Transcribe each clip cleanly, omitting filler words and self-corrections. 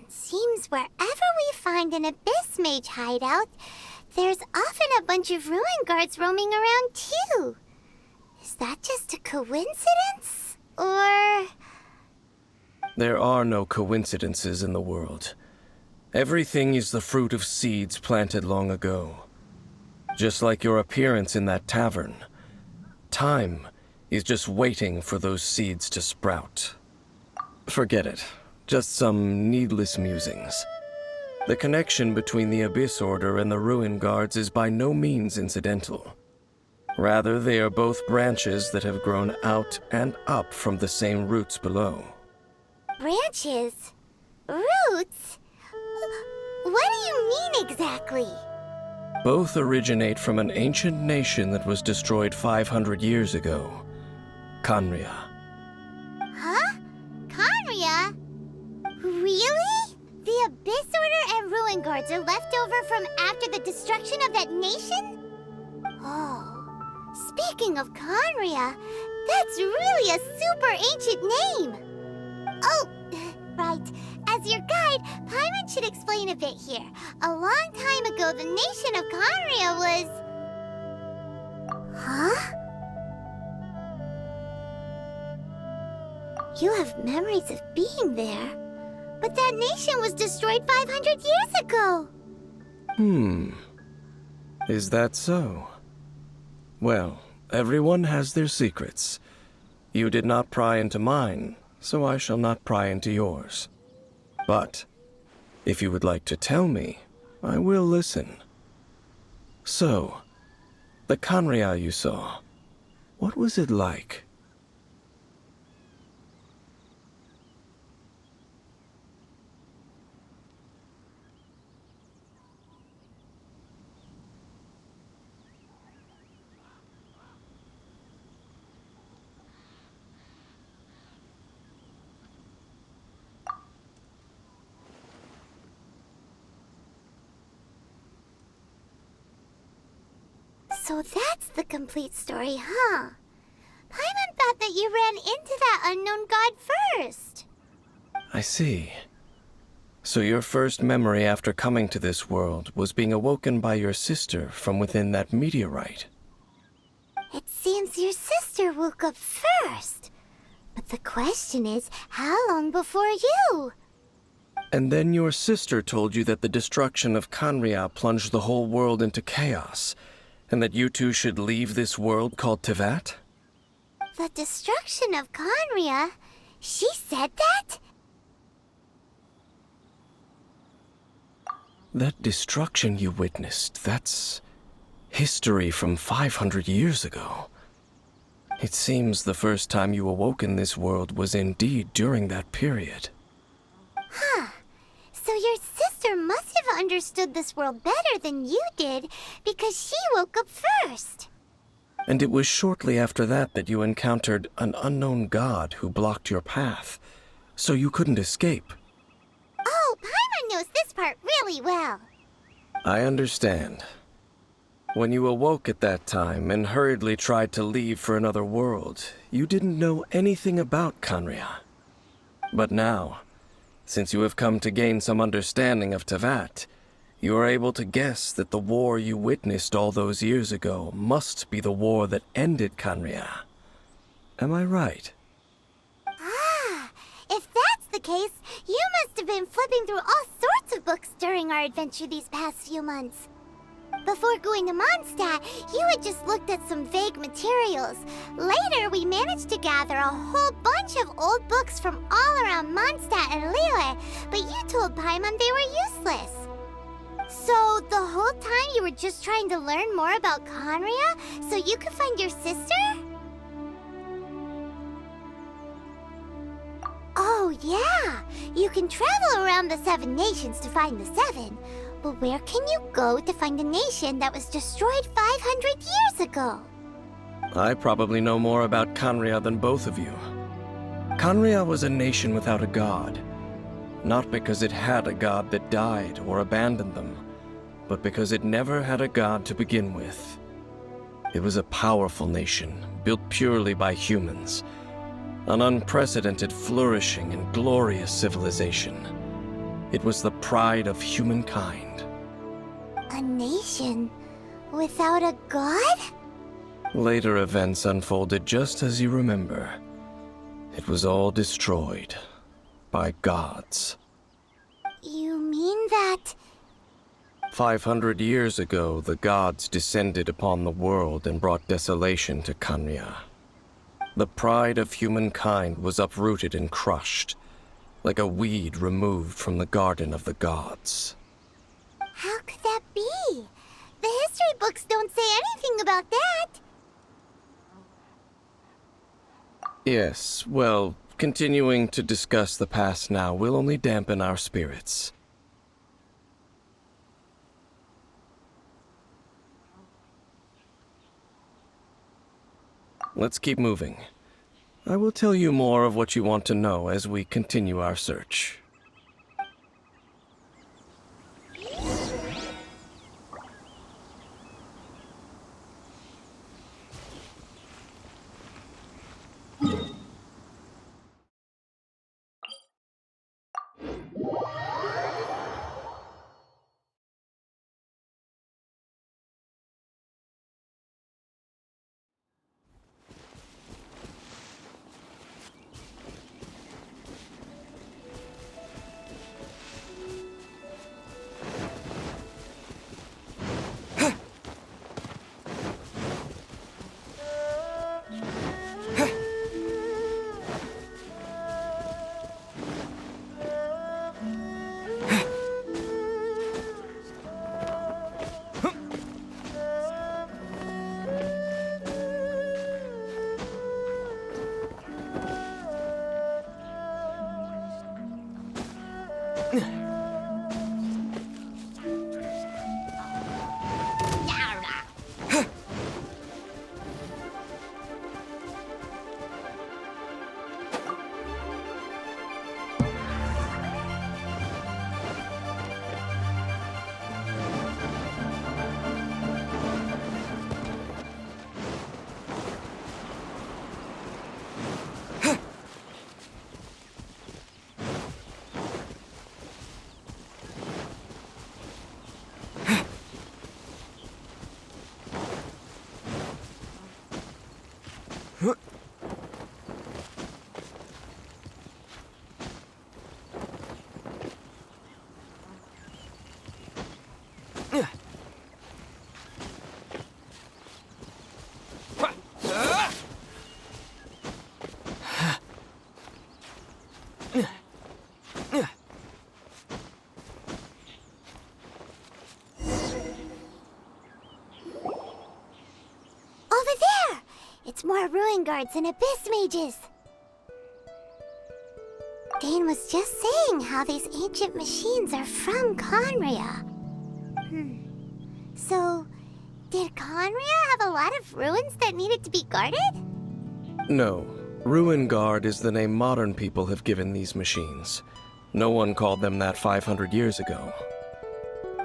Seems wherever we find an Abyss Mage hideout, there's often a bunch of ruin guards roaming around too. Is that just a coincidence? Or... There are no coincidences in the world. Everything is the fruit of seeds planted long ago. Just like your appearance in that tavern. Time is just waiting for those seeds to sprout. Forget it. Just some needless musings. The connection between the Abyss Order and the Ruin Guards is by no means incidental. Rather, they are both branches that have grown out and up from the same roots below. Branches? Roots? What do you mean exactly? Both originate from an ancient nation that was destroyed 500 years ago. Khaenri'ah. Huh? Khaenri'ah? Really? The Abyss Order and Ruin Guards are left over from after the destruction of that nation? Oh, speaking of Khaenri'ah, that's really a super ancient name. Oh, right. As your guide, Paimon should explain a bit here. A long time ago, the nation of Khaenri'ah was... Huh? You have memories of being there. But that nation was destroyed 500 years ago. Is that so? Well, everyone has their secrets. You did not pry into mine, so I shall not pry into yours. But, if you would like to tell me, I will listen. So, the Khaenri'ah you saw, what was it like? So that's the complete story, huh? Paimon thought that you ran into that unknown god first. I see. So your first memory after coming to this world was being awoken by your sister from within that meteorite. It seems your sister woke up first. But the question is, how long before you? And then your sister told you that the destruction of Khaenri'ah plunged the whole world into chaos, and that you two should leave this world called Teyvat? The destruction of Khaenri'ah? She said that? That destruction you witnessed, that's history from 500 years ago. It seems the first time you awoke in this world was indeed during that period. Huh. So your sister must have understood this world better than you did, because she woke up first. And it was shortly after that that you encountered an unknown god who blocked your path, so you couldn't escape. Oh, Paimon knows this part really well. I understand. When you awoke at that time and hurriedly tried to leave for another world, you didn't know anything about Khaenri'ah. But now, since you have come to gain some understanding of Teyvat, you are able to guess that the war you witnessed all those years ago must be the war that ended Khaenri'ah. Am I right? Ah, if that's the case, you must have been flipping through all sorts of books during our adventure these past few months. Before going to Mondstadt, you had just looked at some vague materials. Later, we managed to gather a whole bunch of old books from all around Mondstadt and Liyue, but you told Paimon they were useless. So, the whole time you were just trying to learn more about Khaenri'ah so you could find your sister? Oh, yeah! You can travel around the 7 nations to find the 7. But where can you go to find a nation that was destroyed 500 years ago? I probably know more about Khaenri'ah than both of you. Khaenri'ah was a nation without a god. Not because it had a god that died or abandoned them, but because it never had a god to begin with. It was a powerful nation, built purely by humans. An unprecedented, flourishing, and glorious civilization. It was the pride of humankind. A nation without a god? Later events unfolded just as you remember. It was all destroyed by gods. You mean that... 500 years ago, the gods descended upon the world and brought desolation to Khaenri'ah. The pride of humankind was uprooted and crushed, like a weed removed from the garden of the gods. How could that be? The history books don't say anything about that. Yes, well, continuing to discuss the past now will only dampen our spirits. Let's keep moving. I will tell you more of what you want to know as we continue our search. Over there! It's more ruin guards and abyss mages. Dane was just saying how these ancient machines are from Khaenri'ah. So, did Khaenri'ah have a lot of ruins that needed to be guarded? No. Ruin Guard is the name modern people have given these machines. No one called them that 500 years ago.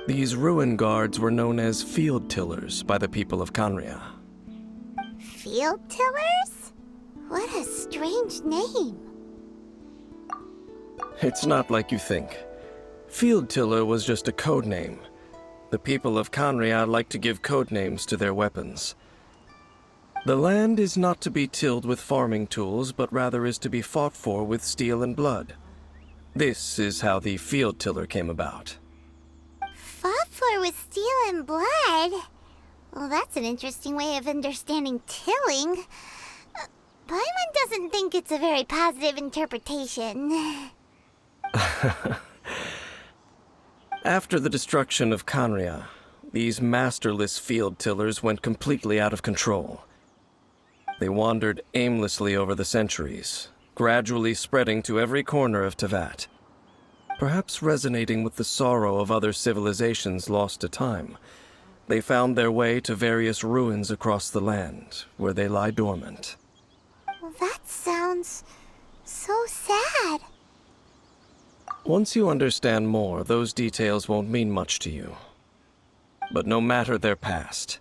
These Ruin Guards were known as Field Tillers by the people of Khaenri'ah. Field tillers? What a strange name. It's not like you think. Field Tiller was just a code name. The people of Khaenri'ah like to give code names to their weapons. The land is not to be tilled with farming tools, but rather is to be fought for with steel and blood. This is how the Field Tiller came about. Fought for with steel and blood? Well, that's an interesting way of understanding tilling. Paimon doesn't think it's a very positive interpretation. After the destruction of Khaenri'ah, these masterless field tillers went completely out of control. They wandered aimlessly over the centuries, gradually spreading to every corner of Teyvat. Perhaps resonating with the sorrow of other civilizations lost to time, they found their way to various ruins across the land, where they lie dormant. Well, that sounds so sad. Once you understand more, those details won't mean much to you. But no matter their past,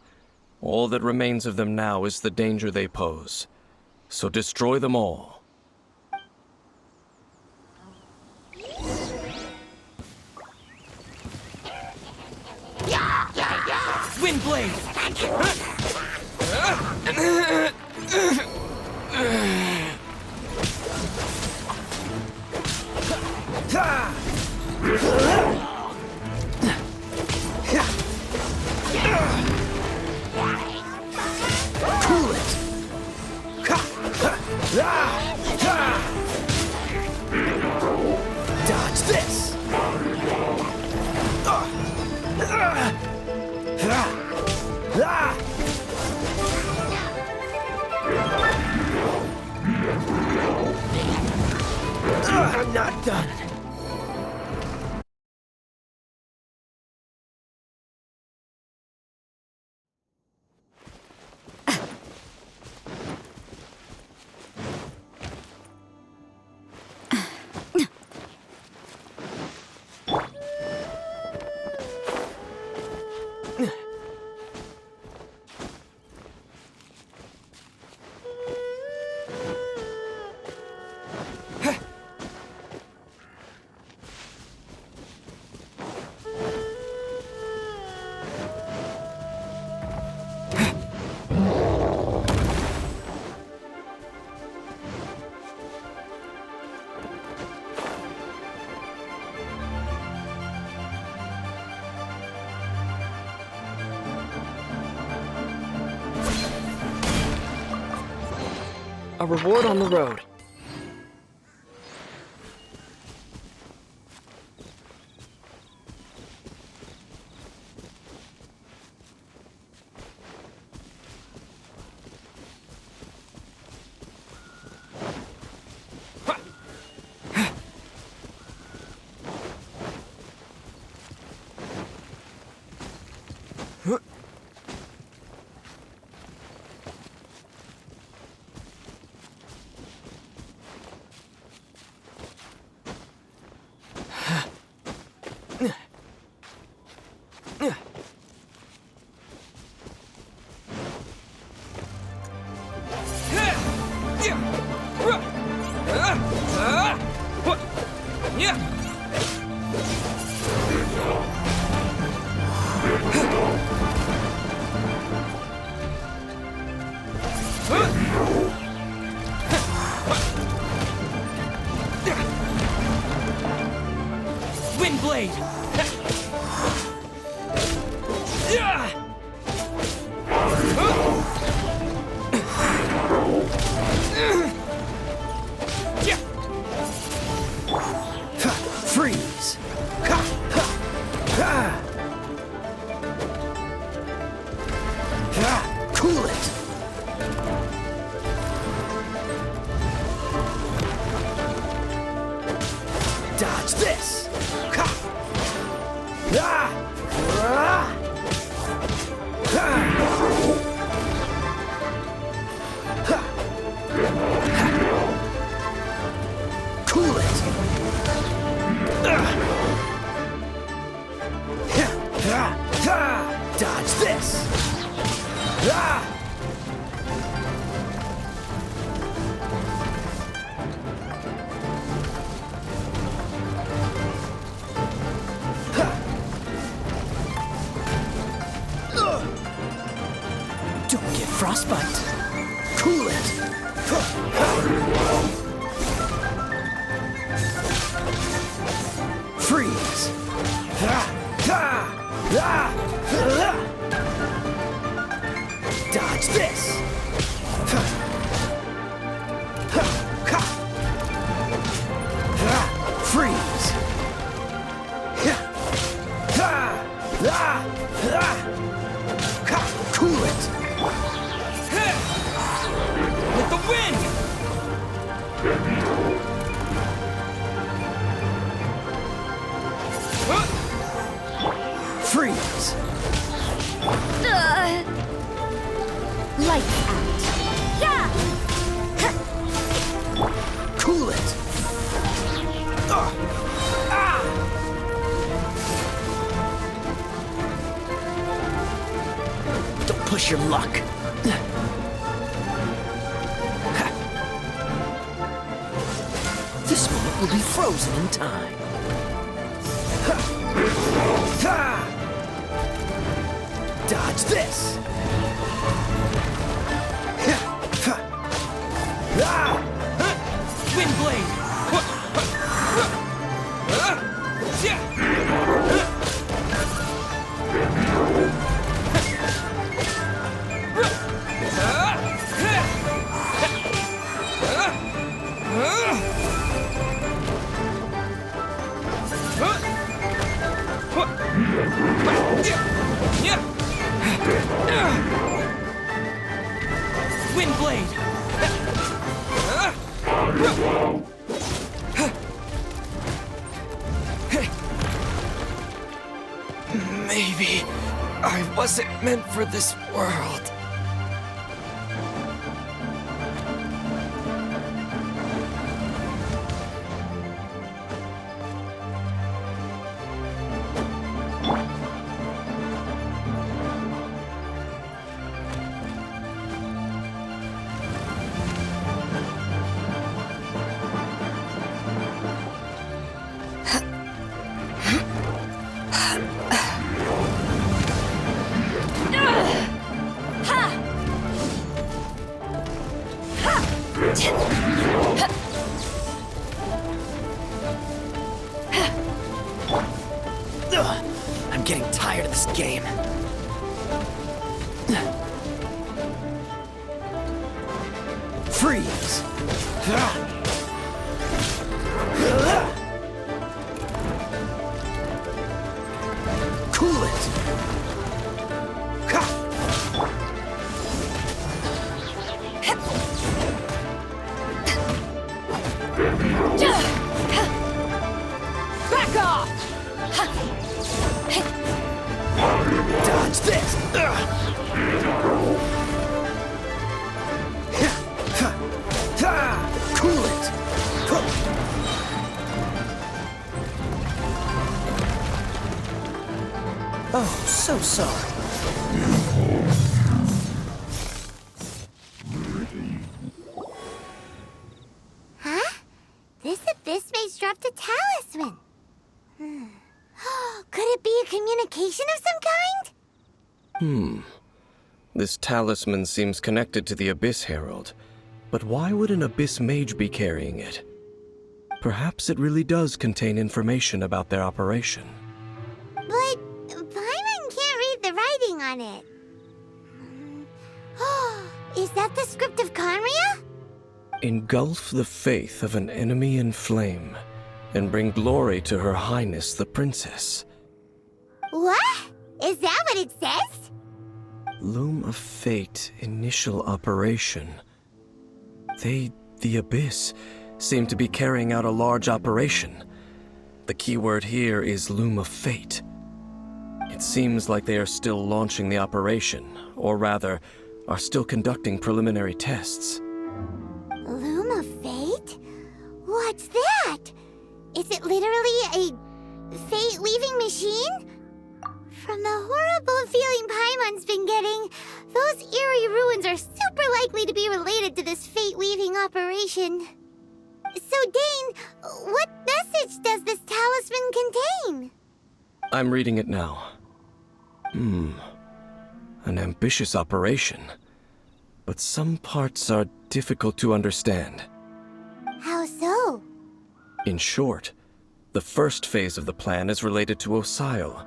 all that remains of them now is the danger they pose. So destroy them all. Wind blade! Cool it! Dodge this! I'm not done. A reward on the road. Wind blade! Freeze! Cool it! Dodge this! Cool it! Dodge this! Don't get frostbite. Cool it. Freeze. Dodge this. Freeze. Cool it. With the wind! Freeze. Lights out. Yeah! Cool it. Don't push your luck. This moment will be frozen in time. Dodge Dodge this! Wind blade! Wind blade! Maybe I wasn't meant for this world. I'm getting tired of this game. Freeze! Cool it! Back off! Dodge this! Cool it! Oh, so sorry. Huh? This abyss maze dropped a talisman. Could it be a communication of some kind? This talisman seems connected to the Abyss Herald. But why would an Abyss Mage be carrying it? Perhaps it really does contain information about their operation. But Paimon can't read the writing on it. Is that the script of Conria? Engulf the faith of an enemy in flame, and bring glory to Her Highness the Princess. What? Is that what it says? Loom of Fate initial operation. They, the Abyss, seem to be carrying out a large operation. The keyword here is Loom of Fate. It seems like they are still launching the operation, or rather, are still conducting preliminary tests. Loom of Fate? What's that? Is it literally a fate-weaving machine? From the horrible feeling Paimon's been getting, those eerie ruins are super likely to be related to this fate-weaving operation. So, Dane, what message does this talisman contain? I'm reading it now. An ambitious operation. But some parts are difficult to understand. How so? In short, the first phase of the plan is related to Osile,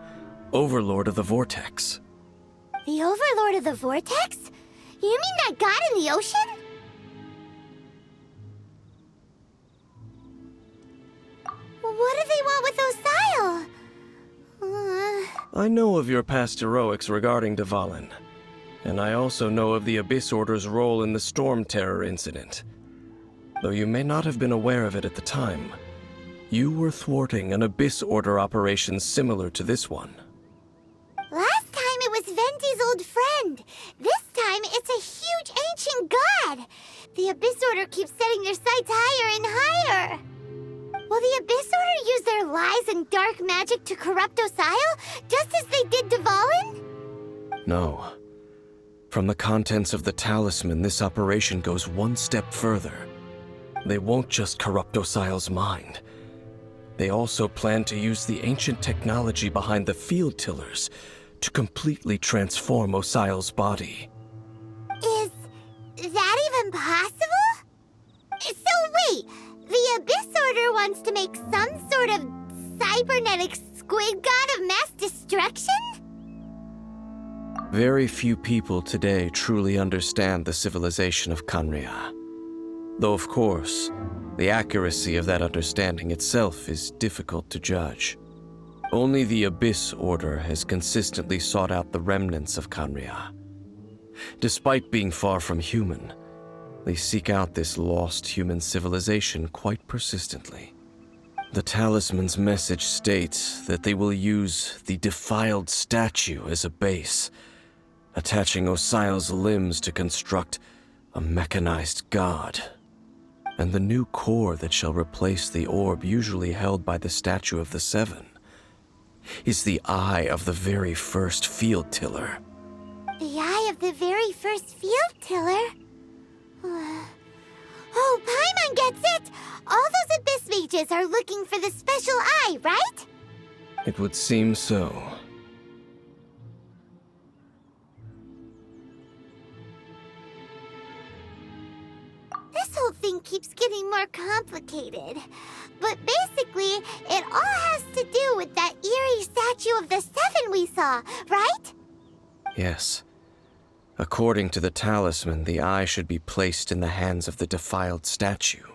Overlord of the Vortex. The Overlord of the Vortex? You mean that god in the ocean? What do they want with Osile? I know of your past heroics regarding Dvalin, and I also know of the Abyss Order's role in the Storm Terror incident. Though you may not have been aware of it at the time, you were thwarting an Abyss Order operation similar to this one. Last time it was Venti's old friend. This time it's a huge ancient god. The Abyss Order keeps setting their sights higher and higher. Will the Abyss Order use their lies and dark magic to corrupt Osile, just as they did Dvalin? No. From the contents of the talisman, this operation goes one step further. They won't just corrupt Osile's mind. They also plan to use the ancient technology behind the field tillers to completely transform Osial's body. Is that even possible? So wait, the Abyss Order wants to make some sort of cybernetic squid god of mass destruction? Very few people today truly understand the civilization of Khaenri'ah. Though of course, the accuracy of that understanding itself is difficult to judge. Only the Abyss Order has consistently sought out the remnants of Khaenri'ah. Despite being far from human, they seek out this lost human civilization quite persistently. The talisman's message states that they will use the defiled statue as a base, attaching Osial's limbs to construct a mechanized god. And the new core that shall replace the orb usually held by the Statue of the Seven is the eye of the very first field tiller. The eye of the very first field tiller? Oh, Paimon gets it! All those Abyss mages are looking for the special eye, right? It would seem so. This whole thing keeps getting more complicated. But basically, it all has to do with that eerie Statue of the Seven we saw, right? Yes. According to the talisman, the eye should be placed in the hands of the defiled statue,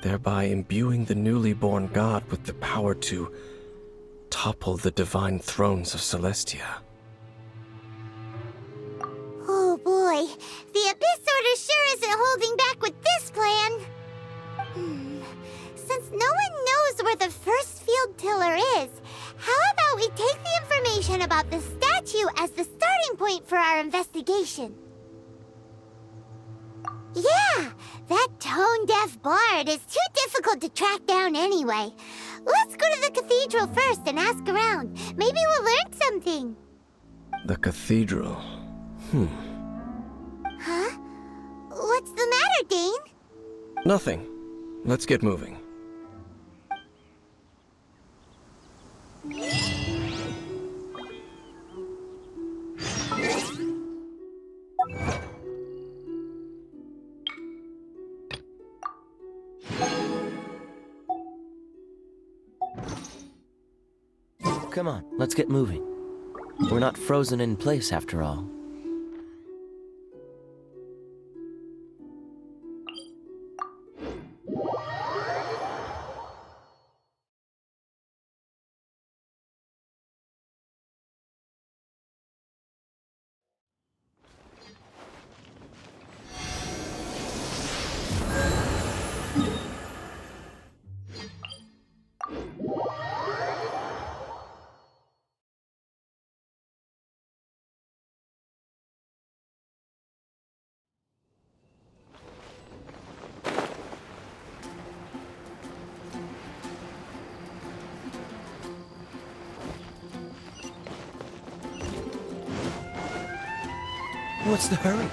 thereby imbuing the newly born god with the power to topple the divine thrones of Celestia. Oh boy, the Abyss Order sure isn't holding back with this plan. Since no one knows where the first field tiller is, how about we take the information about the statue as the starting point for our investigation? Yeah, that tone-deaf bard is too difficult to track down anyway. Let's go to the cathedral first and ask around. Maybe we'll learn something. The cathedral. Huh? What's the matter, Dane? Nothing. Let's get moving. Come on, let's get moving. We're not frozen in place after all. What's the hurry?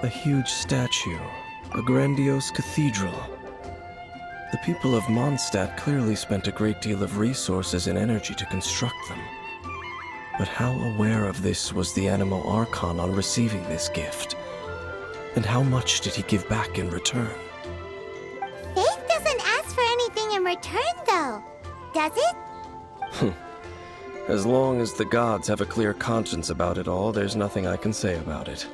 A huge statue, a grandiose cathedral. The people of Mondstadt clearly spent a great deal of resources and energy to construct them. But how aware of this was the Anemo Archon on receiving this gift? And how much did he give back in return? Faith doesn't ask for anything in return, though, does it? As long as the gods have a clear conscience about it all, there's nothing I can say about it.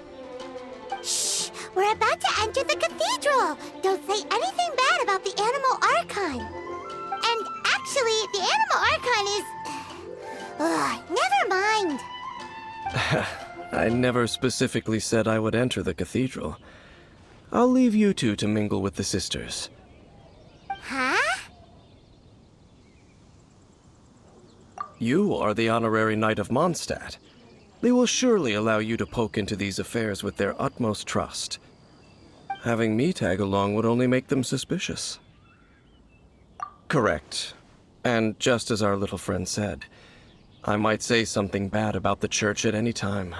Shh! We're about to enter the cathedral! Don't say anything bad about the Animal Archon! And actually, the Animal Archon is... never mind! I never specifically said I would enter the cathedral. I'll leave you two to mingle with the sisters. Huh? You are the honorary knight of Mondstadt. They will surely allow you to poke into these affairs with their utmost trust. Having me tag along would only make them suspicious. Correct. And just as our little friend said, I might say something bad about the church at any time.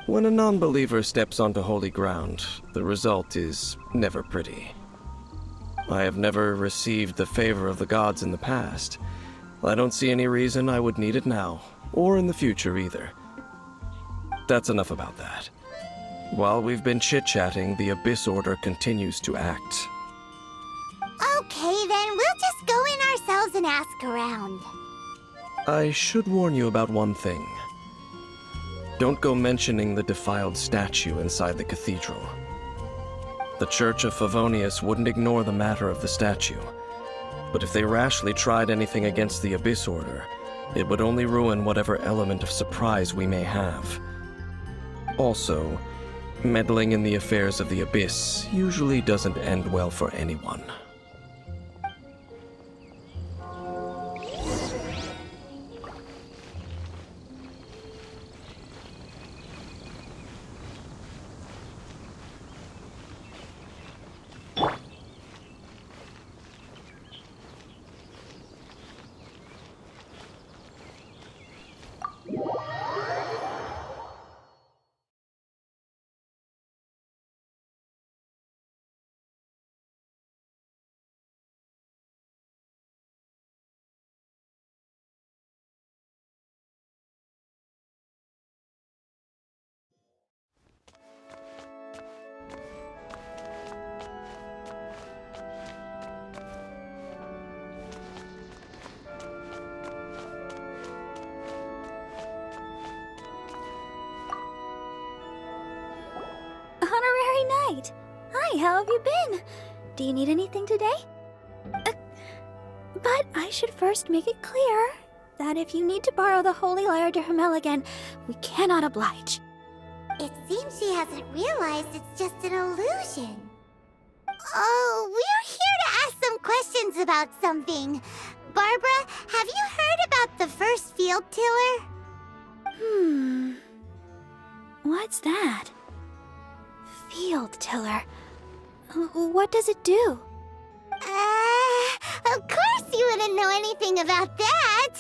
When a non-believer steps onto holy ground, the result is never pretty. I have never received the favor of the gods in the past, I don't see any reason I would need it now, or in the future either. That's enough about that. While we've been chit-chatting, the Abyss Order continues to act. Okay, then we'll just go in ourselves and ask around. I should warn you about one thing. Don't go mentioning the defiled statue inside the cathedral. The Church of Favonius wouldn't ignore the matter of the statue, but if they rashly tried anything against the Abyss Order, it would only ruin whatever element of surprise we may have. Also, meddling in the affairs of the Abyss usually doesn't end well for anyone. Honorary Knight! Hi, how have you been? Do you need anything today? But I should first make it clear that if you need to borrow the Holy Lyre to Hermel again, we cannot oblige. It seems she hasn't realized it's just an illusion. Oh, we're here to ask some questions about something. Barbara, have you heard about the first field tiller? What's that? Field tiller. What does it do? Of course you wouldn't know anything about that.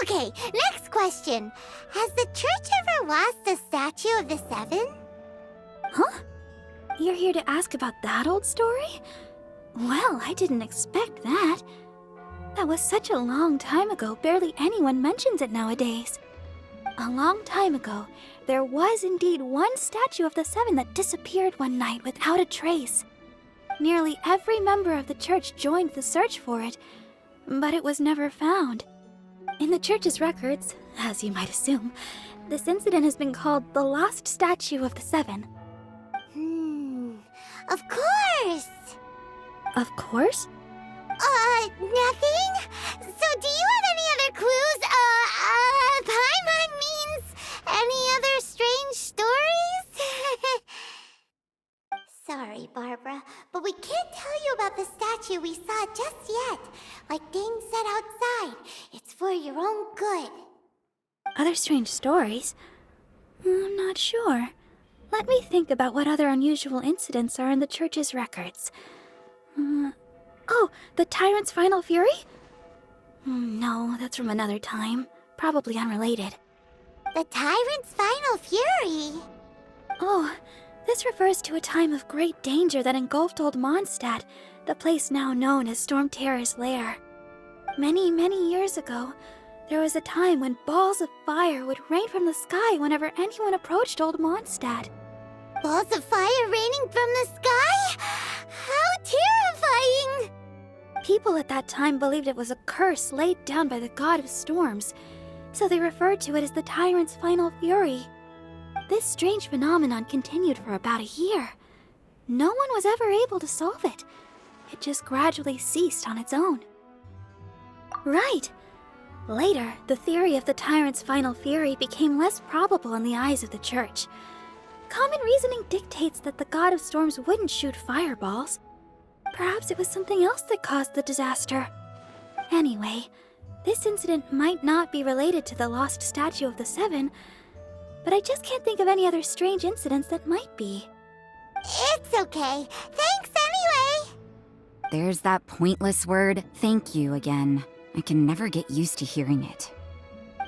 Okay, next question. Has the church ever lost a statue of the Seven? Huh? You're here to ask about that old story? Well, I didn't expect that. That was such a long time ago, barely anyone mentions it nowadays. A long time ago, there was indeed one statue of the Seven that disappeared one night without a trace. Nearly every member of the church joined the search for it, but it was never found. In the church's records, as you might assume, this incident has been called the Lost Statue of the Seven. Of course! Of course? Nothing? So do you have any other clues? Paimon means any other strange stories? Sorry, Barbara, but we can't tell you about the statue we saw just yet. Like Dane said outside, it's for your own good. Other strange stories? I'm not sure. Let me think about what other unusual incidents are in the church's records. Oh, the Tyrant's Final Fury? No, that's from another time. Probably unrelated. The Tyrant's Final Fury? Oh, this refers to a time of great danger that engulfed Old Mondstadt, the place now known as Storm Terror's lair. Many, many years ago, there was a time when balls of fire would rain from the sky whenever anyone approached Old Mondstadt. Balls of fire raining from the sky? How terrifying! People at that time believed it was a curse laid down by the god of storms, so they referred to it as the Tyrant's Final Fury. This strange phenomenon continued for about a year. No one was ever able to solve it. It just gradually ceased on its own. Right. Later, the theory of the Tyrant's Final Fury became less probable in the eyes of the church. Common reasoning dictates that the god of storms wouldn't shoot fireballs. Perhaps it was something else that caused the disaster. Anyway, this incident might not be related to the lost statue of the Seven, but I just can't think of any other strange incidents that might be. It's okay. Thanks anyway! There's that pointless word, thank you, again. I can never get used to hearing it.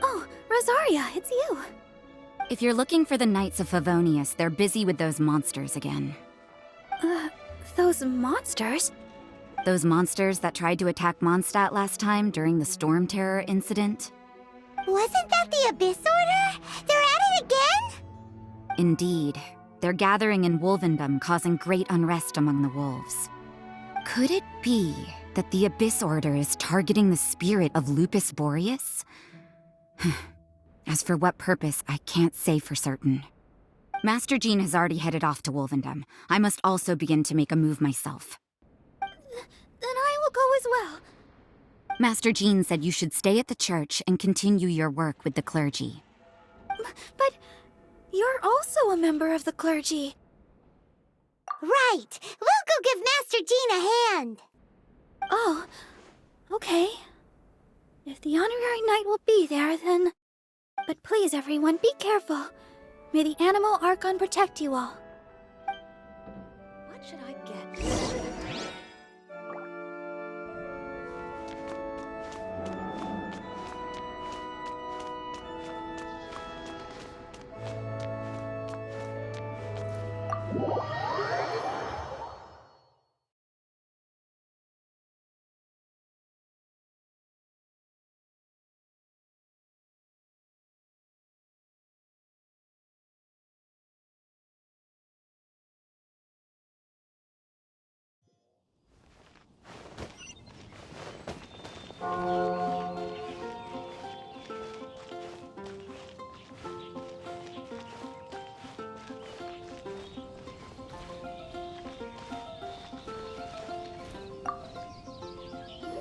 Oh, Rosaria, it's you. If you're looking for the Knights of Favonius, they're busy with those monsters again. Those monsters? Those monsters that tried to attack Mondstadt last time during the Storm Terror incident? Wasn't that the Abyss Order? They're at it again? Indeed. They're gathering in Wolvendom, causing great unrest among the wolves. Could it be that the Abyss Order is targeting the spirit of Lupus Boreas? As for what purpose, I can't say for certain. Master Jean has already headed off to Wolvendom. I must also begin to make a move myself. Then I will go as well. Master Jean said you should stay at the church and continue your work with the clergy. But you're also a member of the clergy. Right! We'll go give Master Jean a hand! Oh, okay. If the honorary knight will be there, then... But please, everyone, be careful. May the Animal Archon protect you all. What should I get?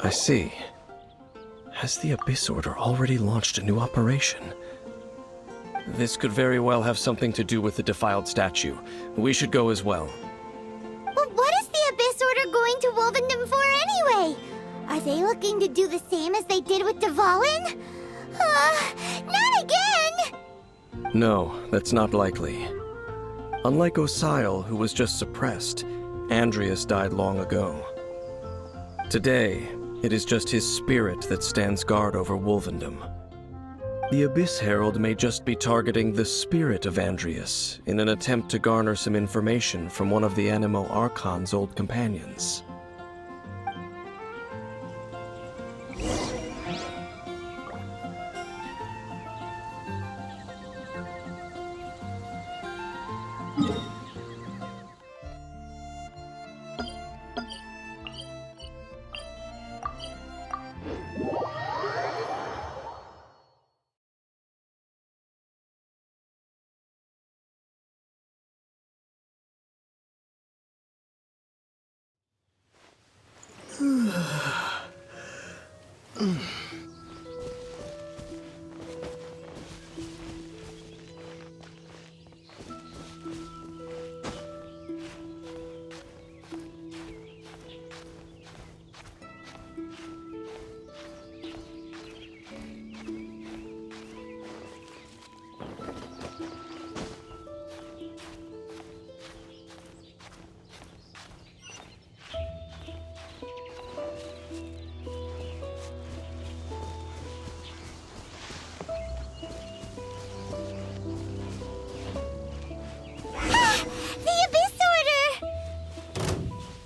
I see. Has the Abyss Order already launched a new operation? This could very well have something to do with the defiled statue. We should go as well. But what is the Abyss Order going to Wolvendom for anyway? Are they looking to do the same as they did with Dvalin? Not again! No, that's not likely. Unlike Osile, who was just suppressed, Andreas died long ago. Today, it is just his spirit that stands guard over Wolvendom. The Abyss Herald may just be targeting the spirit of Andreas in an attempt to garner some information from one of the Animal Archon's old companions.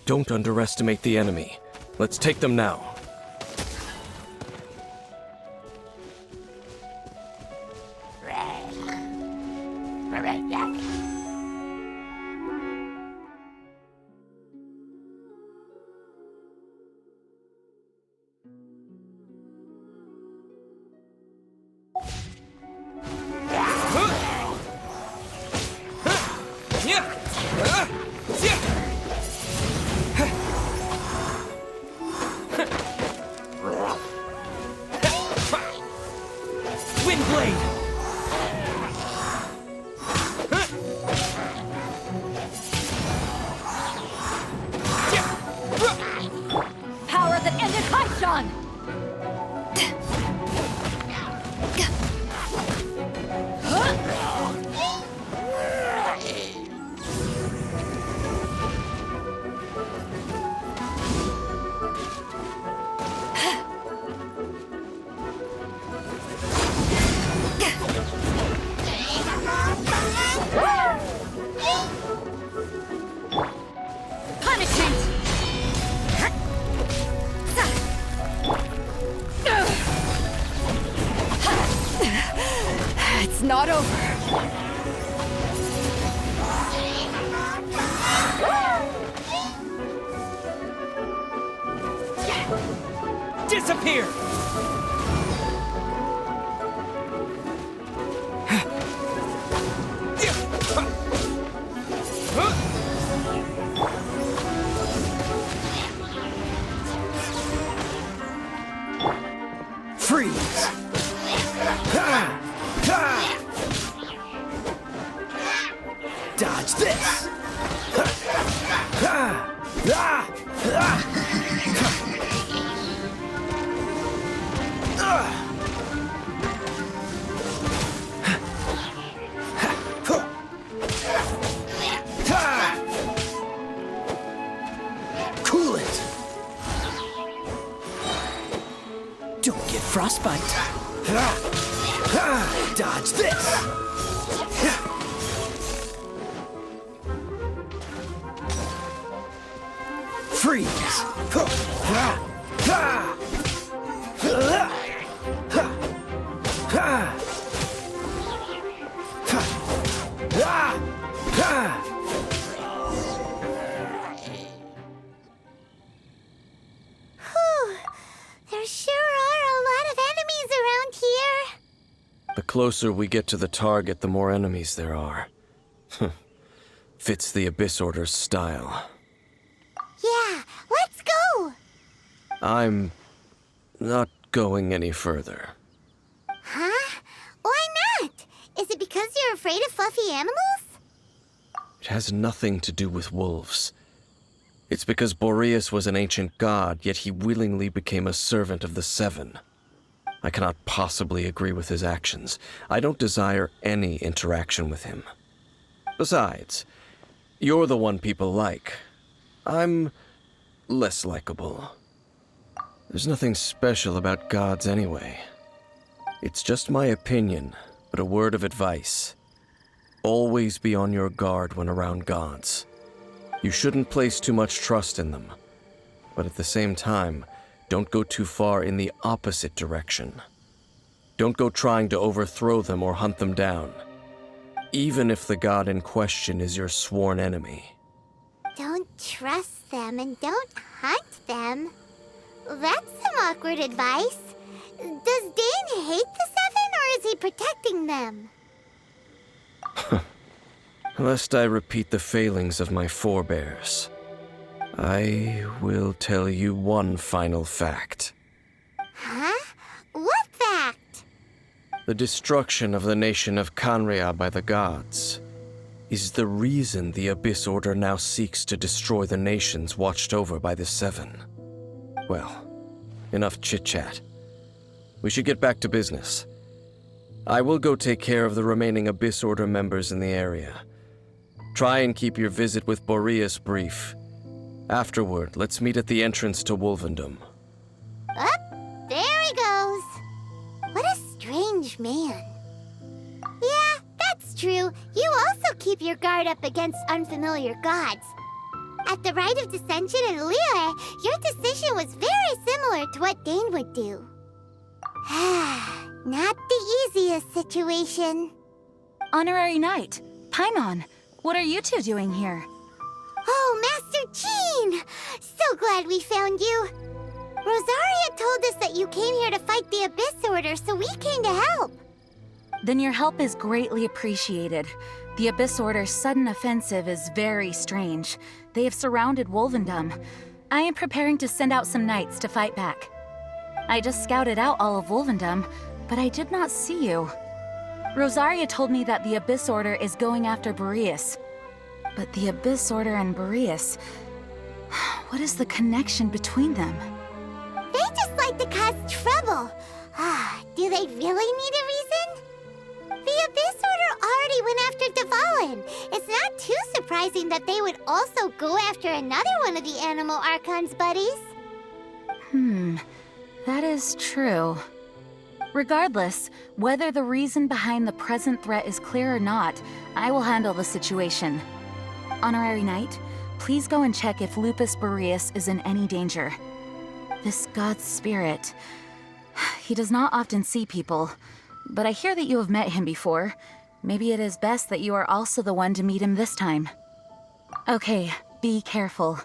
Don't underestimate the enemy. Let's take them now. not over. Disappear! Freeze! Ha! Ha! Dodge this! Ha! Ha! Ah! Ah! Cool it! Don't get frostbite. Dodge this! Freeze! There sure are a lot of enemies around here. The closer we get to the target, the more enemies there are. Fits the Abyss Order's style. Yeah, let's go. I'm not going any further. Huh? Why not? Is it because you're afraid of fluffy animals? It has nothing to do with wolves. It's because Boreas was an ancient god, yet he willingly became a servant of the Seven. I cannot possibly agree with his actions. I don't desire any interaction with him. Besides, you're the one people like. I'm less likable. There's nothing special about gods anyway. It's just my opinion, but a word of advice. Always be on your guard when around gods. You shouldn't place too much trust in them, but at the same time, don't go too far in the opposite direction. Don't go trying to overthrow them or hunt them down, even if the god in question is your sworn enemy. Don't trust them and don't hunt them. That's some awkward advice. Does Dane hate the Seven, or is he protecting them? Lest I repeat the failings of my forebears, I will tell you one final fact. Huh? What fact? The destruction of the nation of Canria by the gods is the reason the Abyss Order now seeks to destroy the nations watched over by the Seven. Well, enough chit-chat. We should get back to business. I will go take care of the remaining Abyss Order members in the area. Try and keep your visit with Boreas brief. Afterward, let's meet at the entrance to Wolvendom. Up, there he goes. What a strange man. Yeah, that's true. You also keep your guard up against unfamiliar gods. At the Rite of Dissension in Liyue, your decision was very similar to what Dane would do. Not the easiest situation. Honorary Knight, Paimon, what are you two doing here? Oh, Master Jean! So glad we found you. Rosaria told us that you came here to fight the Abyss Order, so we came to help. Then your help is greatly appreciated. The Abyss Order's sudden offensive is very strange. They have surrounded Wolvendom. I am preparing to send out some knights to fight back. I just scouted out all of Wolvendom, but I did not see you. Rosaria told me that the Abyss Order is going after Boreas. But the Abyss Order and Boreas... what is the connection between them? They just like to cause trouble. Do they really need a reason? The Abyss Order already went after Dvalin. It's not too surprising that they would also go after another one of the Animal Archon's buddies. That is true. Regardless, whether the reason behind the present threat is clear or not, I will handle the situation. Honorary Knight, please go and check if Lupus Boreas is in any danger. This god's spirit... he does not often see people. but I hear that you have met him before. Maybe it is best that you are also the one to meet him this time. Okay, be careful.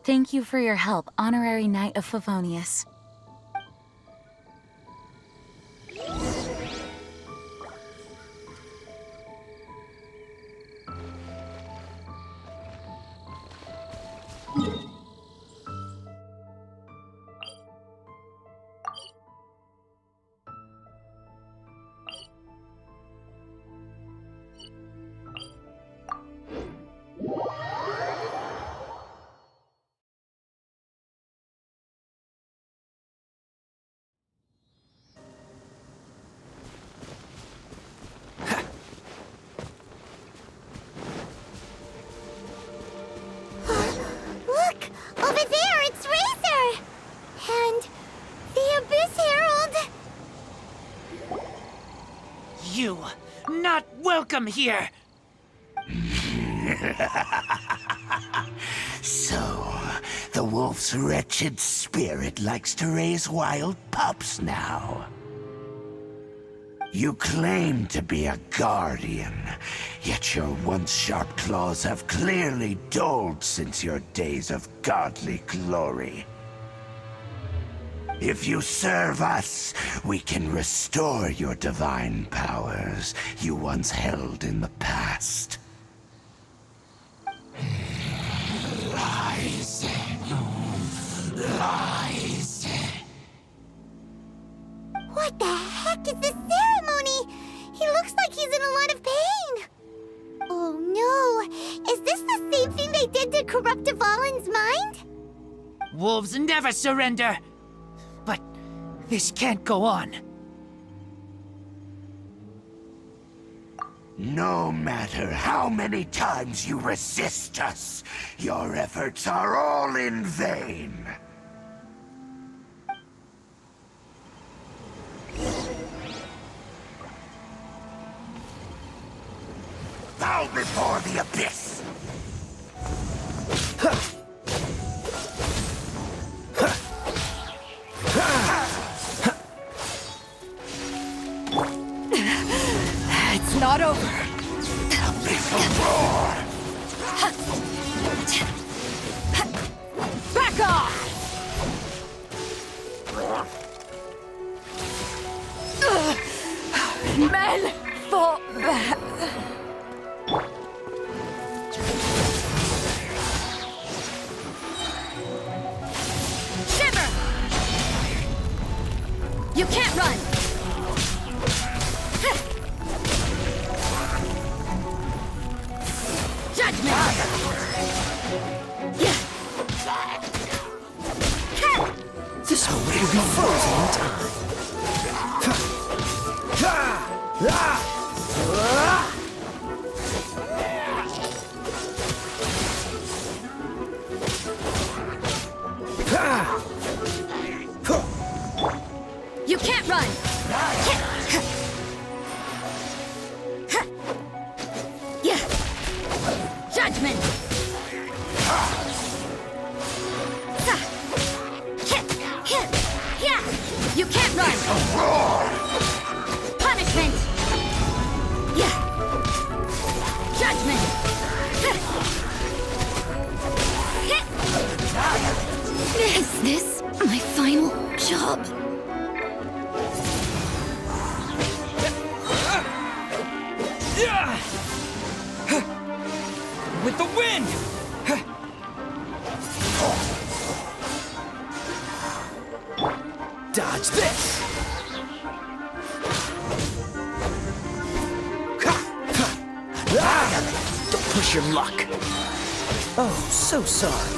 Thank you for your help, Honorary Knight of Favonius. Look! Over there, it's Razor! And the Abyss Herald! You, not welcome here! So, the wolf's wretched spirit likes to raise wild pups now. You claim to be a guardian, yet your once sharp claws have clearly dulled since your days of godly glory. If you serve us, we can restore your divine powers you once held in the past. Lies. Lies. What the heck is this ceremony? He looks like he's in a lot of pain. Oh no! Is this the same thing they did to corrupt Dvalin's mind? Wolves never surrender! But this can't go on. No matter how many times you resist us, your efforts are all in vain. Bow before the abyss! It's not over. Abyssal roar! Back off! Men fall back. Shiver! You can't run! Judgment! This hole will be frozen in time. You can't run! Judgment! You can't run! Punishment! Judgment! Is this my final job? With the wind! Dodge this! Don't push your luck. Oh, so sorry.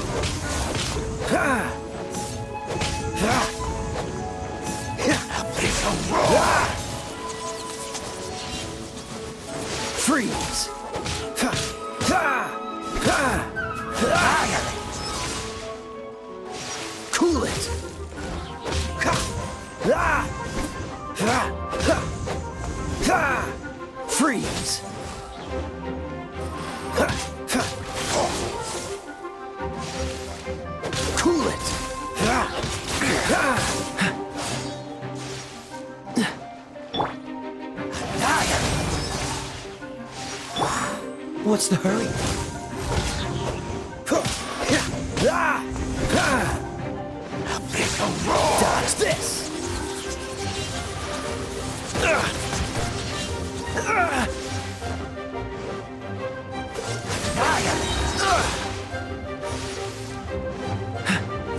Abyssal roar! Freeze! Cool it! Freeze! Cool it! What's the hurry? Abyssal roar! Dodge this!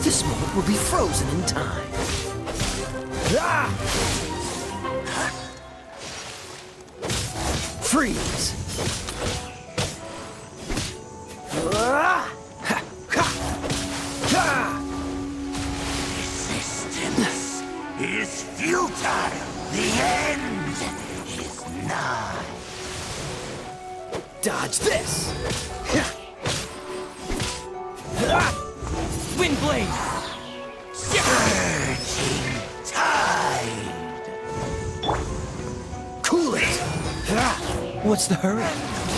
This moment will be frozen in time. Freeze! Resistance is futile. The end is nigh. Dodge this! Wind blade! Surging tide. Cool it! What's the hurry?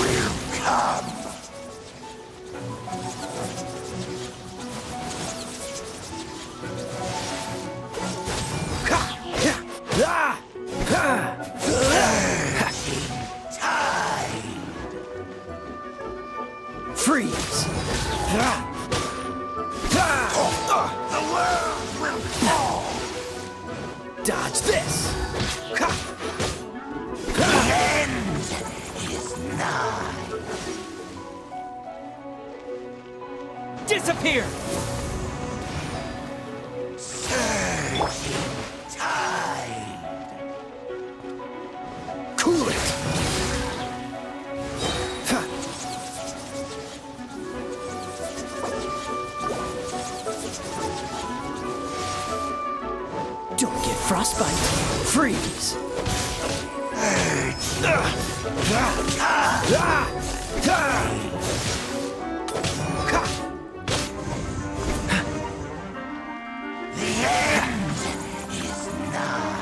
Will come. Tide. Freeze! The world will fall. Dodge this! The end is nigh. Disappear! Surging tide. Cool it! Don't get frostbite. Freeze! The end is nigh.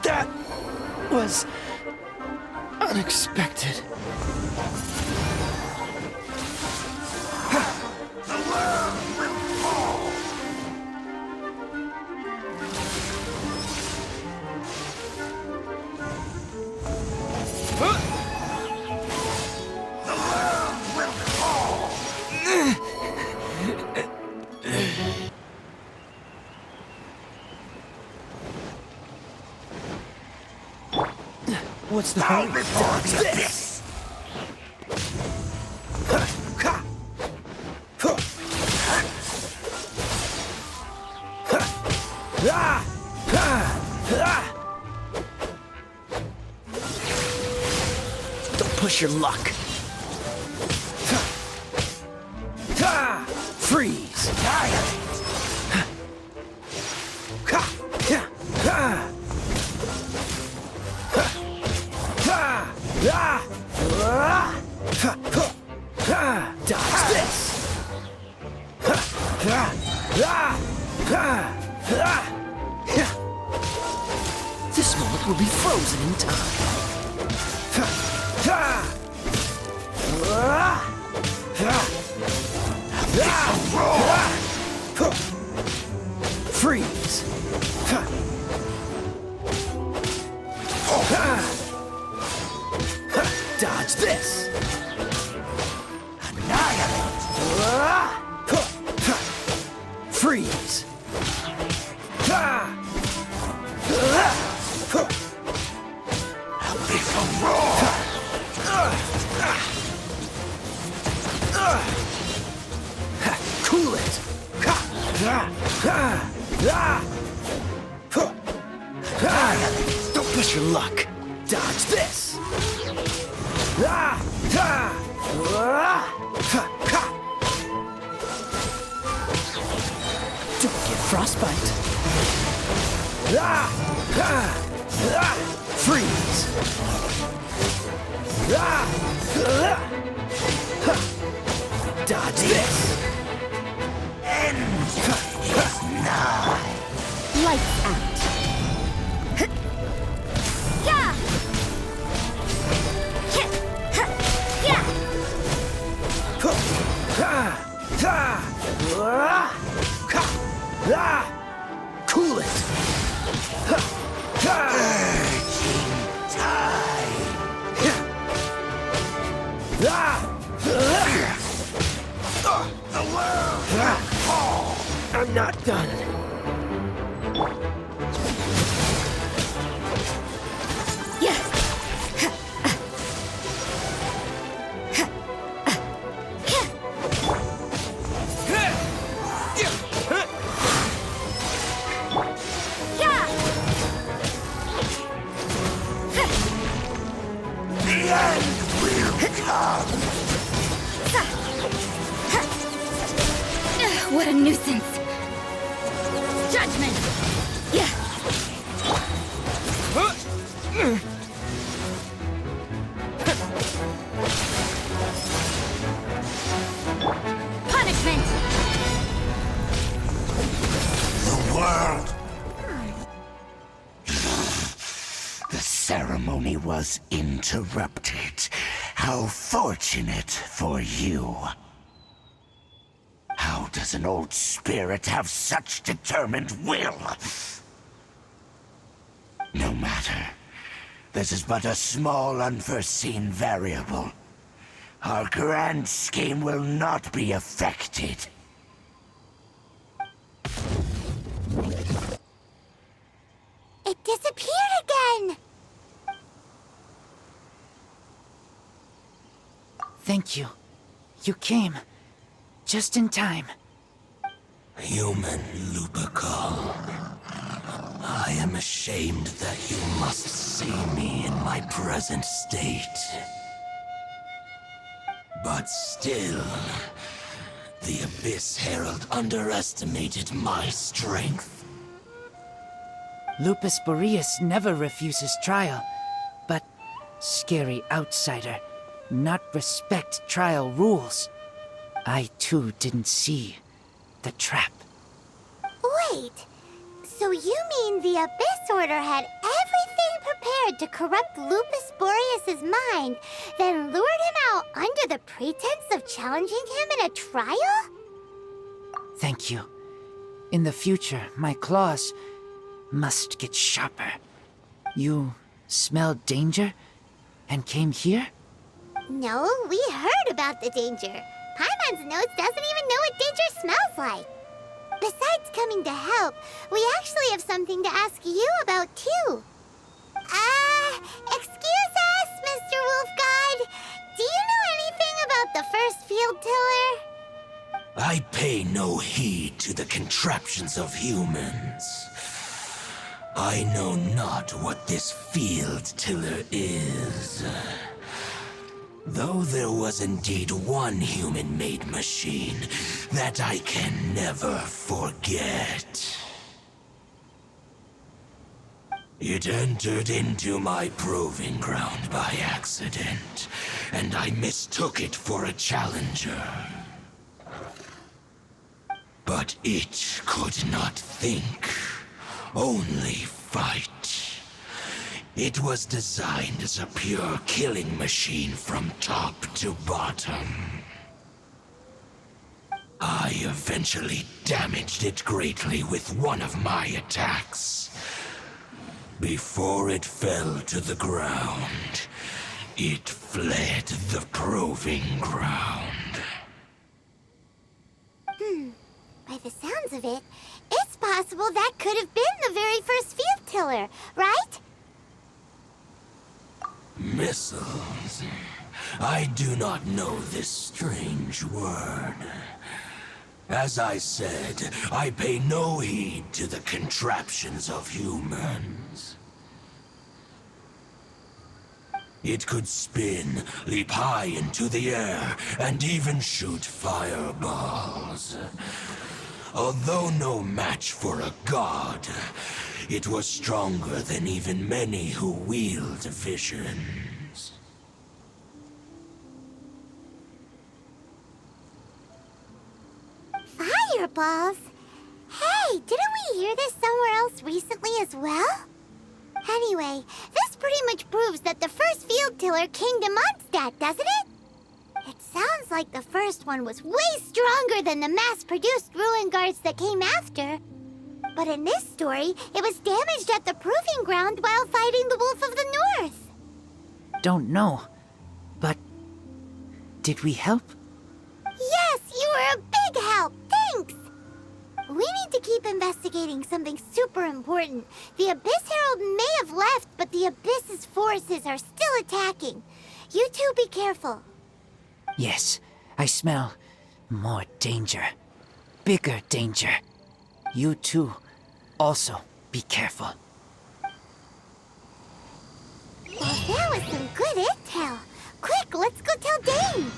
That was unexpected. The world will fall. The world will fall. What's the Bow hurry? before Dodge the this! abyss. Don't push your luck. Freeze! Dodge this! This moment will be frozen in time. Freeze! Dodge this! Freeze! Abyssal roar! Cool it! Don't push your luck. Dodge this! Don't get frostbite. Freeze! Dodge this! End is nigh. Lights out. Yeah! Yeah! Cool it! Surging tide. The world! I'm not done. The end will come! What a nuisance. Judgment! Yeah. Punishment! The world! The ceremony was interrupted. How fortunate for you. How does an old spirit have such determined will? No matter. This is but a small unforeseen variable. Our grand scheme will not be affected. It disappeared again! Thank you. You came. Just in time. Human Lupercal. I am ashamed that you must see me in my present state. But still, the Abyss Herald underestimated my strength. Lupus Boreas never refuses trial, but scary outsider, not respect trial rules. I too didn't see the trap. Wait, so you mean the Abyss Order had everything prepared to corrupt Lupus Boreas' mind, then lured him out under the pretense of challenging him in a trial? Thank you. In the future, my claws must get sharper. You smelled danger and came here? No, we heard about the danger. Paimon's nose doesn't even know what danger smells like. Besides coming to help, we actually have something to ask you about, too. Excuse us, Mr. Wolf God. Do you know anything about the first field tiller? I pay no heed to the contraptions of humans. I know not what this field tiller is. Though there was indeed one human-made machine that I can never forget. It entered into my proving ground by accident, and I mistook it for a challenger. But it could not think, only fight. It was designed as a pure killing machine from top to bottom. I eventually damaged it greatly with one of my attacks. Before it fell to the ground, it fled the proving ground. By the sounds of it, it's possible that could have been the very first field tiller, right? Missiles. I do not know this strange word. As I said, I pay no heed to the contraptions of humans. It could spin, leap high into the air, and even shoot fireballs. Although no match for a god, it was stronger than even many who wield visions. Fireballs? Hey, didn't we hear this somewhere else recently as well? Anyway, this pretty much proves that the first field tiller came to Mondstadt, doesn't it? It sounds like the first one was way stronger than the mass-produced ruin guards that came after. But in this story, it was damaged at the proving ground while fighting the Wolf of the North. Don't know, but did we help? Yes, you were a big help. Thanks. We need to keep investigating something super important. The Abyss Herald may have left, but the Abyss's forces are still attacking. You two be careful. Yes, I smell more danger. Bigger danger. You too, also be careful. Well, that was some good intel. Quick, let's go tell Dane.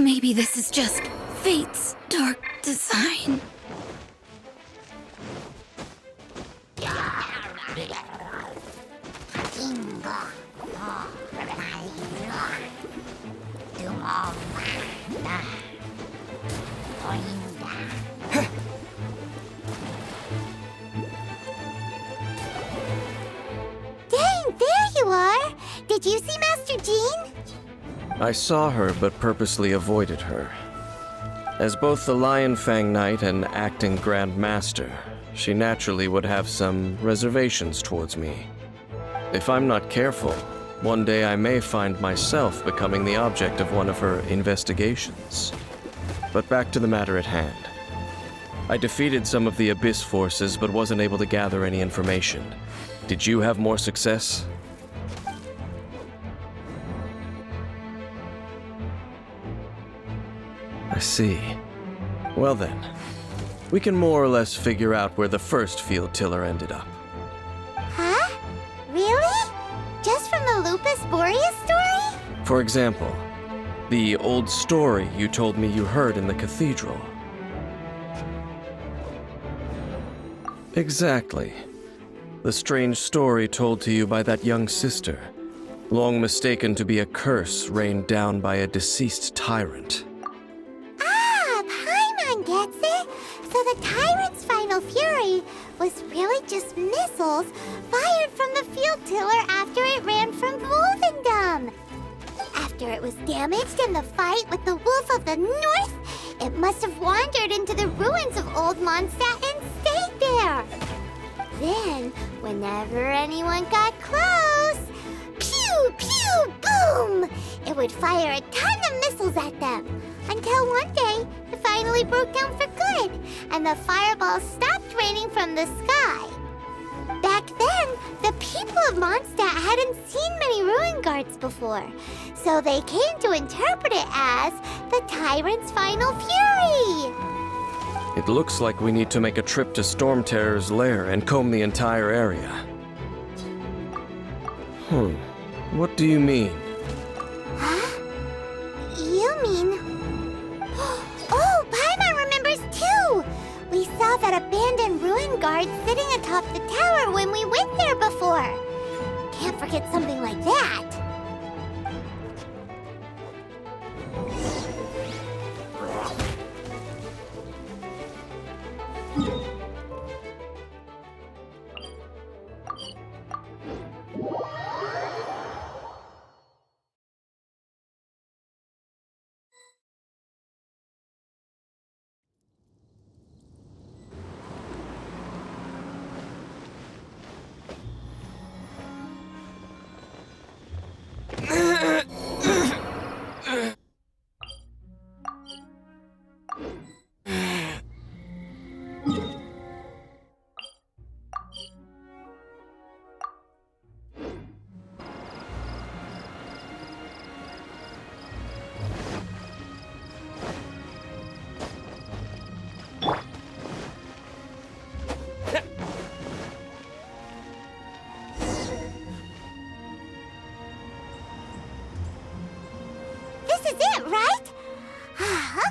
Maybe this is just fate's dark design. Dane, there you are! Did you see Master Jean? I saw her, but purposely avoided her. As both the Lion Fang Knight and acting Grand Master, she naturally would have some reservations towards me. If I'm not careful, one day I may find myself becoming the object of one of her investigations. But back to the matter at hand. I defeated some of the Abyss forces, but wasn't able to gather any information. Did you have more success? I see. Well then, we can more or less figure out where the first field tiller ended up. Huh? Really? Just from the Lupus Boreas story? For example, the old story you told me you heard in the cathedral. Exactly. The strange story told to you by that young sister, long mistaken to be a curse rained down by a deceased tyrant. Gets it? So the Tyrant's final fury was really just missiles fired from the field tiller after it ran from Wolvendom. After it was damaged in the fight with the Wolf of the North, it must have wandered into the ruins of Old Mondstadt and stayed there. Then, whenever anyone got close, pew, pew, boom! It would fire a ton of missiles at them. Until one day, it finally broke down for good, and the fireballs stopped raining from the sky. Back then, the people of Mondstadt hadn't seen many ruin guards before, so they came to interpret it as the Tyrant's final fury. It looks like we need to make a trip to Storm Terror's lair and comb the entire area. What do you mean? Huh? You mean... Oh, Paimon remembers too! We saw that abandoned ruin guard sitting atop the tower when we went there before. Can't forget something like that.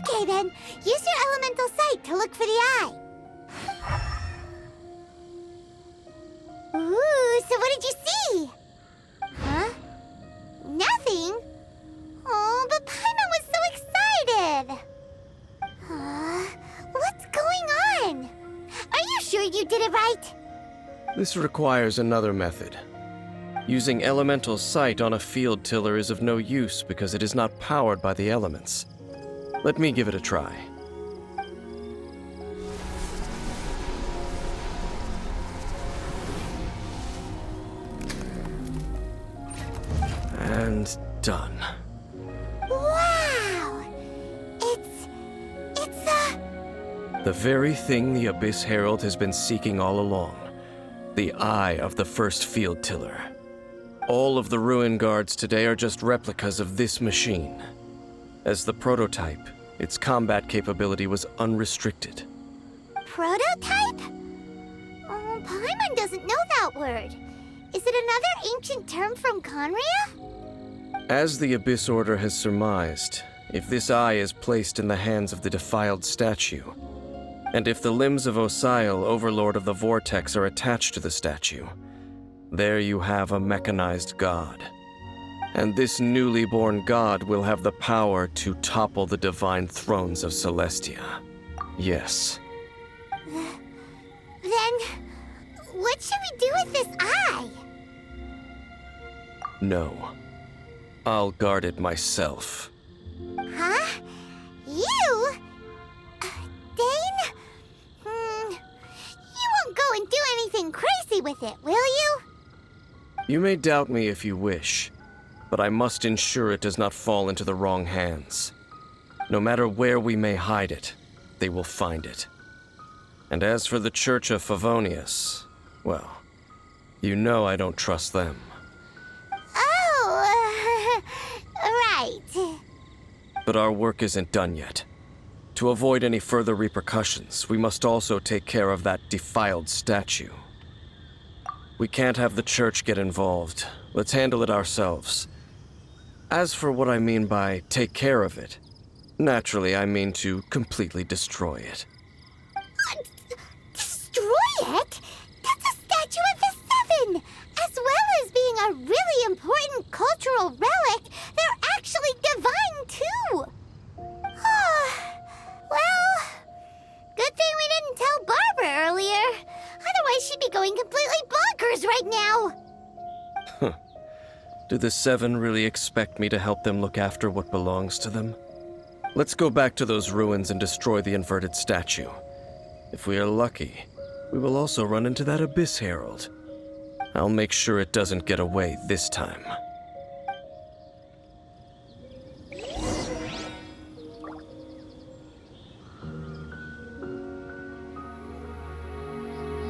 Okay then, use your elemental sight to look for the eye. So what did you see? Huh? Nothing? Oh, but Paimon was so excited! What's going on? Are you sure you did it right? This requires another method. Using elemental sight on a field tiller is of no use because it is not powered by the elements. Let me give it a try. And done. Wow! It's the very thing the Abyss Herald has been seeking all along. The eye of the first field tiller. All of the ruin guards today are just replicas of this machine. As the prototype, its combat capability was unrestricted. prototype? Oh, Paimon doesn't know that word. Is it another ancient term from Conria? As the Abyss Order has surmised, if this eye is placed in the hands of the defiled statue, and if the limbs of Osial, Overlord of the Vortex, are attached to the statue, there you have a mechanized god. And this newly born god will have the power to topple the divine thrones of Celestia. Yes. Then, what should we do with this eye? No. I'll guard it myself. Huh? You? Dane? You won't go and do anything crazy with it, will you? You may doubt me if you wish, but I must ensure it does not fall into the wrong hands. No matter where we may hide it, they will find it. And as for the Church of Favonius, well, you know I don't trust them. Oh, right. But our work isn't done yet. To avoid any further repercussions, we must also take care of that defiled statue. We can't have the church get involved. Let's handle it ourselves. As for what I mean by take care of it, naturally I mean to completely destroy it. Destroy it? That's a statue of the Seven! As well as being a really important cultural relic, they're actually divine too! Well, good thing we didn't tell Barbara earlier. Otherwise she'd be going completely bonkers right now! Do the Seven really expect me to help them look after what belongs to them? Let's go back to those ruins and destroy the inverted statue. If we are lucky, we will also run into that Abyss Herald. I'll make sure it doesn't get away this time.